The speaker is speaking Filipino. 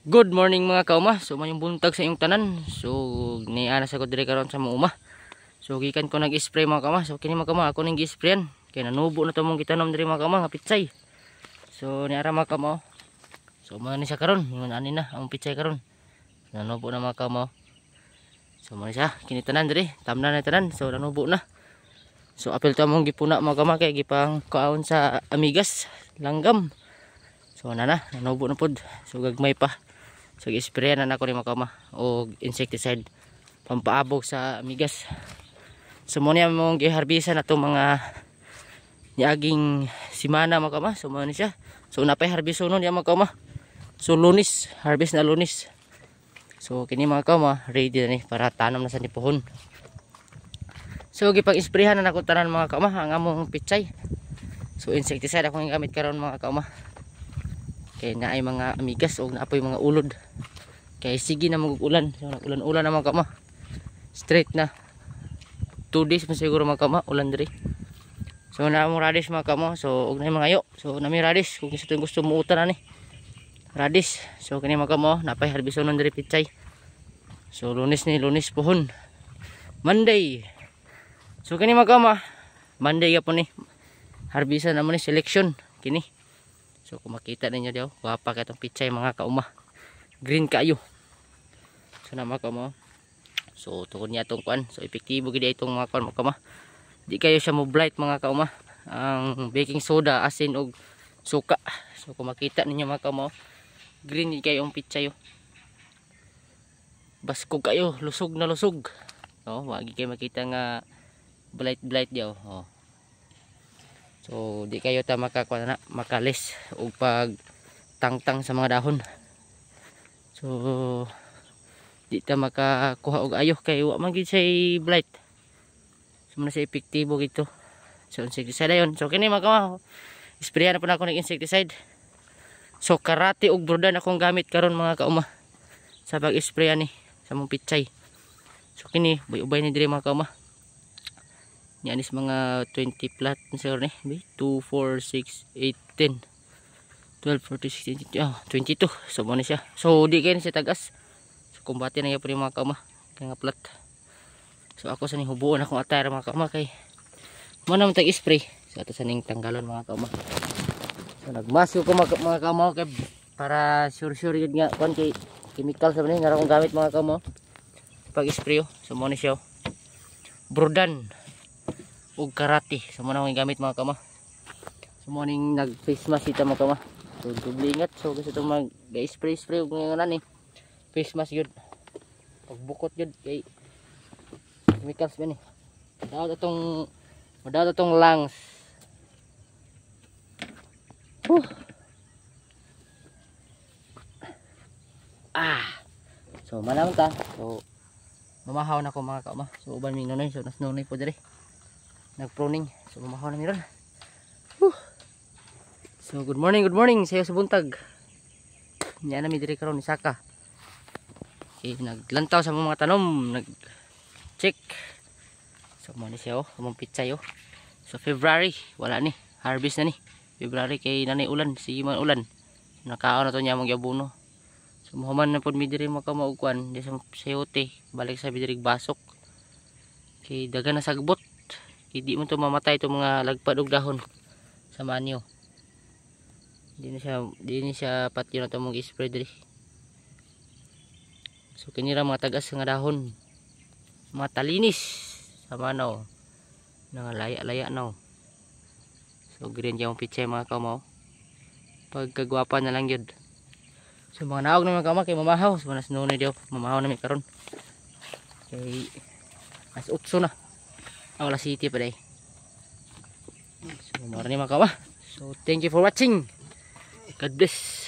Good morning mga kauma. So mayong buntag sa inyong tanan. So niana sa ko dire karon sa mga uma. So gikan ko nag-spray mga kauma. So kini mga kauma ako ning gi-sprayan. Kay nanubo na to mong gitanom dire mga kauma nga pitsay. So niara mga kauma. So man ni siya karon, ingon ani na ang pitsay karon. Nanubo na mga kauma. So man siya kini tanan dire, tamnan na tanan. So nanubo na. So apil to mong gipuna mga kauma kay gipang kaon sa amigas, langgam. So nanubo na pod. So gagmay pa. So gi-sprayan na ako ni mga kauma o insecticide pampaabog sa amigas. So mo niya mong giharbisan na to mga niaging simana mga kauma. So mo ni siya. So napay harbisonon ya mga kauma. So lunis, harvest na lunis. So kini mga kauma ready na ni para tanom na sa nipuhon. So gipag-sprayhan na nako tanan mga kauma ang among pitsay. So insecticide ako gamit karon mga kauma. Kay naay mga amigas o naapoy mga ulod. Kay sige na mag-ulan. So nag-ulan-ulan na mga kauma. Straight na 2 days pa siguro mga kauma ulan diri. So na mo radish mga kauma. So og na mga yo. So nami radish kung gusto mo utan ani. Radish. So kini mga kauma napay harbisonon diri pitsay. So lunes pohon. Monday. So kini mga kauma Monday gyapon ni. Harbisan na mo ni selection kini. So kung makita ninyo daw, guwapa ka itong pitsay mga kauma. Green kayo. So na mga kauma. So tukod niya itong kuan. So epektibo gid itong mga kuan mga kauma. Di kayo siya mo blight mga kauma. Ang baking soda, asin og suka. So kung makita ninyo mga kauma, green kayo ang pitsay. Basko kayo, lusog na lusog. No, wagi kayo makita nga blight daw. Oh. So di kayo ta makakuha na makalis og pag tangtang sa mga dahon. So di ta makakuha og ayo kay wa man gid say blight. So man sa epektibo gito. So insecticide ayon. So kini mga sprayan na po na ako ng insecticide. So karate og brodan akong gamit karon mga kauma sa pag-spray ni sa mong pitsay. So kini ubay ni dire mga kauma. Yan is mga 20 plat sir ni 2, 4, 6, 8, 10 12, 14, 16, 22. So mo ni siya. So di kayo siya tagas. So kumbati na yapon mga kauma kay nga plat. So ako sa ning hubuon akong attire mga kauma kay mo na tag spray. So ato sa ning tanggalon mga kauma. So nagmasko ko mga kauma kay para sure yun nga kon kay chemical sa ni nga akong gamit mga kauma pag spray. So mo ni siya brodan ug karate. So mo na akong gamit mga kauma. So mo ning nag face mask ita mga kauma. So dubli ingat. So gusto itong mag-spray ug nga ni face mask yun pag bukot yun kay chemicals ba ni madawat itong lungs. So manam ta. So mamahaw na ko mga kauma. So uban mi nunoy. So nas nunoy po diri nagpruning. So mamahaw na mi ron. So good morning sayo sa buntag. Nya na mi diri karon ni Saka. Okay, naglantaw sa mga tanom, nag-check. So mo ni siya among pitsay. So February wala ni, harvest na ni. February kay nanay ulan, sige man ulan. Nakaon na to niya mong yabuno. So mohuman na pod mi diri makamaukuan di sa sayote, balik sa bidirig basok. Kay dagan na sagbot. Kay di mo to mamatay to mga lagpad og dahon sa manyo. Di ni siya patyo na to mong spray diri. So kinira mga tagas nga dahon, mga talinis sa manaw nga laya-laya now. So green yung pitsay mga kauma. Pagkagwapa na lang yun. So mga naog na mga kauma kay mamahaw. So manas nunay daw mamahaw na mi karon. Kay as utso na. Wala city pa day. So mara ni mga kauma. So thank you for watching. God bless.